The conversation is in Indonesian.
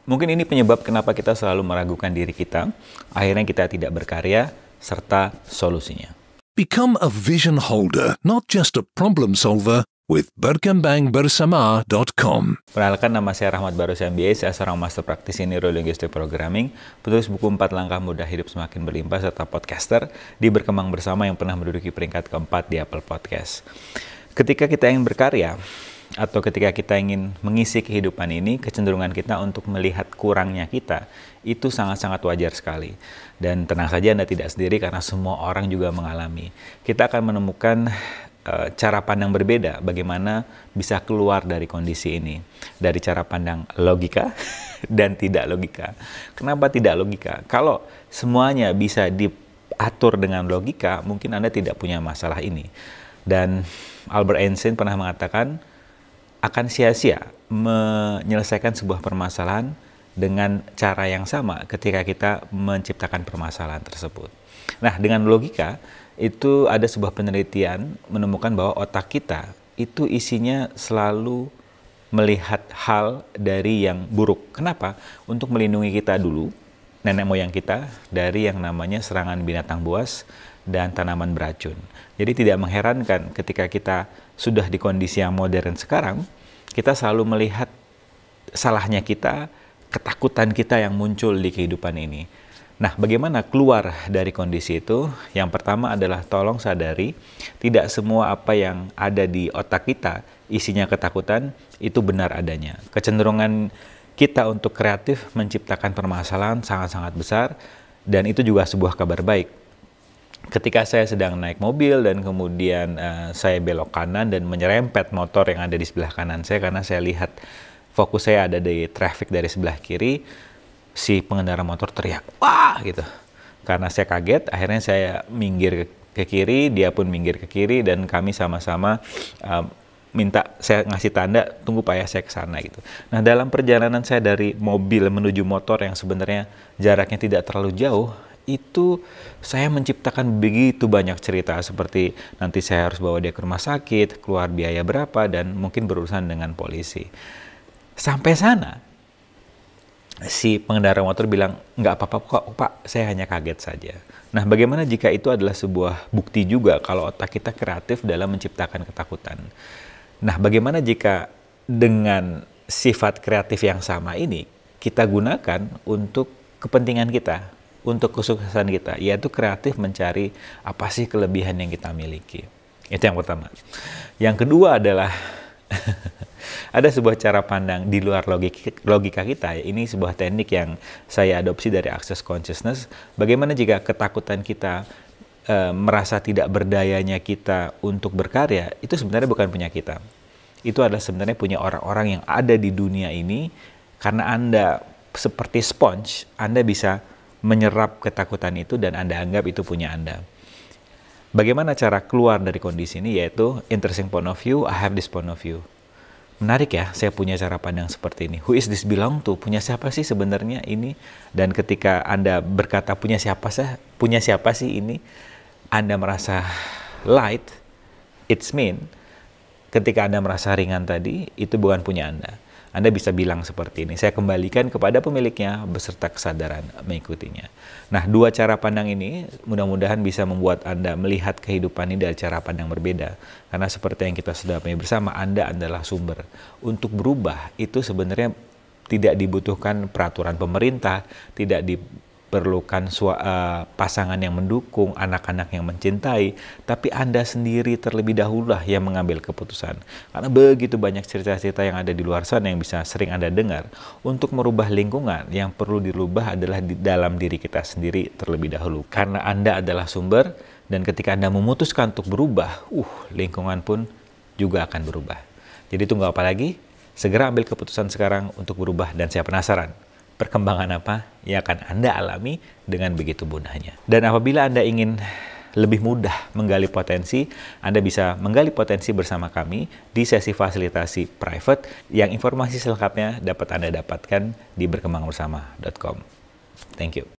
Mungkin ini penyebab kenapa kita selalu meragukan diri kita, akhirnya kita tidak berkarya, serta solusinya. Become a vision holder, not just a problem solver, with berkembangbersama.com. Perkenalkan, nama saya Rahmat Barus MBA, saya seorang master praktisi neurolinguistic programming, penulis buku 4 Langkah Mudah Hidup Semakin Berlimpah, serta podcaster di Berkembang Bersama yang pernah menduduki peringkat keempat di Apple Podcast. Ketika kita ingin berkarya, atau ketika kita ingin mengisi kehidupan ini, kecenderungan kita untuk melihat kurangnya kita, itu sangat-sangat wajar sekali. Dan tenang saja, Anda tidak sendiri karena semua orang juga mengalami. Kita akan menemukan cara pandang berbeda bagaimana bisa keluar dari kondisi ini. Dari cara pandang logika dan tidak logika. Kenapa tidak logika? Kalau semuanya bisa diatur dengan logika, mungkin Anda tidak punya masalah ini. Dan Albert Einstein pernah mengatakan, akan sia-sia menyelesaikan sebuah permasalahan dengan cara yang sama ketika kita menciptakan permasalahan tersebut. Nah, dengan logika, itu ada sebuah penelitian menemukan bahwa otak kita itu isinya selalu melihat hal dari yang buruk. Kenapa? Untuk melindungi kita dulu, nenek moyang kita, dari yang namanya serangan binatang buas dan tanaman beracun. Jadi tidak mengherankan ketika kita sudah di kondisi yang modern sekarang, kita selalu melihat salahnya kita, ketakutan kita yang muncul di kehidupan ini. Nah, bagaimana keluar dari kondisi itu? Yang pertama adalah tolong sadari, tidak semua apa yang ada di otak kita, isinya ketakutan, itu benar adanya. Kecenderungan kita untuk kreatif menciptakan permasalahan sangat-sangat besar, dan itu juga sebuah kabar baik. Ketika saya sedang naik mobil dan kemudian saya belok kanan dan menyerempet motor yang ada di sebelah kanan saya karena saya lihat fokus saya ada di traffic dari sebelah kiri, si pengendara motor teriak, wah gitu. Karena saya kaget, akhirnya saya minggir ke kiri, dia pun minggir ke kiri, dan kami sama-sama minta saya ngasih tanda, tunggu Pak ya, saya ke sana gitu. Nah, dalam perjalanan saya dari mobil menuju motor yang sebenarnya jaraknya tidak terlalu jauh, itu saya menciptakan begitu banyak cerita seperti nanti saya harus bawa dia ke rumah sakit, keluar biaya berapa, dan mungkin berurusan dengan polisi. Sampai sana, si pengendara motor bilang, nggak apa-apa kok Pak, saya hanya kaget saja. Nah, bagaimana jika itu adalah sebuah bukti juga kalau otak kita kreatif dalam menciptakan ketakutan? Nah, bagaimana jika dengan sifat kreatif yang sama ini, kita gunakan untuk kepentingan kita, untuk kesuksesan kita, yaitu kreatif mencari apa sih kelebihan yang kita miliki. Itu yang pertama. Yang kedua adalah ada sebuah cara pandang di luar logika kita. Ini sebuah teknik yang saya adopsi dari Access Consciousness. Bagaimana jika ketakutan kita, merasa tidak berdayanya kita untuk berkarya, itu sebenarnya bukan punya kita. Itu adalah sebenarnya punya orang-orang yang ada di dunia ini. Karena Anda seperti sponge, Anda bisa menyerap ketakutan itu dan Anda anggap itu punya Anda. Bagaimana cara keluar dari kondisi ini? Yaitu interesting point of view, I have this point of view. Menarik ya, saya punya cara pandang seperti ini. Who is this belong to? Punya siapa sih sebenarnya ini? Dan ketika Anda berkata punya siapa sih ini, Anda merasa light, it's mean. Ketika Anda merasa ringan tadi, itu bukan punya Anda. Anda bisa bilang seperti ini, saya kembalikan kepada pemiliknya beserta kesadaran mengikutinya. Nah, dua cara pandang ini mudah-mudahan bisa membuat Anda melihat kehidupan ini dari cara pandang berbeda. Karena seperti yang kita sudah punya bersama, Anda adalah sumber. Untuk berubah, itu sebenarnya tidak dibutuhkan peraturan pemerintah, tidak diperlukan pasangan yang mendukung, anak-anak yang mencintai, tapi Anda sendiri terlebih dahulu lah yang mengambil keputusan. Karena begitu banyak cerita-cerita yang ada di luar sana yang bisa sering Anda dengar. Untuk merubah lingkungan, yang perlu dirubah adalah di dalam diri kita sendiri terlebih dahulu. Karena Anda adalah sumber, dan ketika Anda memutuskan untuk berubah, lingkungan pun juga akan berubah. Jadi tunggu apa lagi? Segera ambil keputusan sekarang untuk berubah, dan saya penasaran perkembangan apa yang akan Anda alami dengan begitu mudahnya. Dan apabila Anda ingin lebih mudah menggali potensi, Anda bisa menggali potensi bersama kami di sesi fasilitasi private yang informasi selengkapnya dapat Anda dapatkan di berkembangbersama.com. Thank you.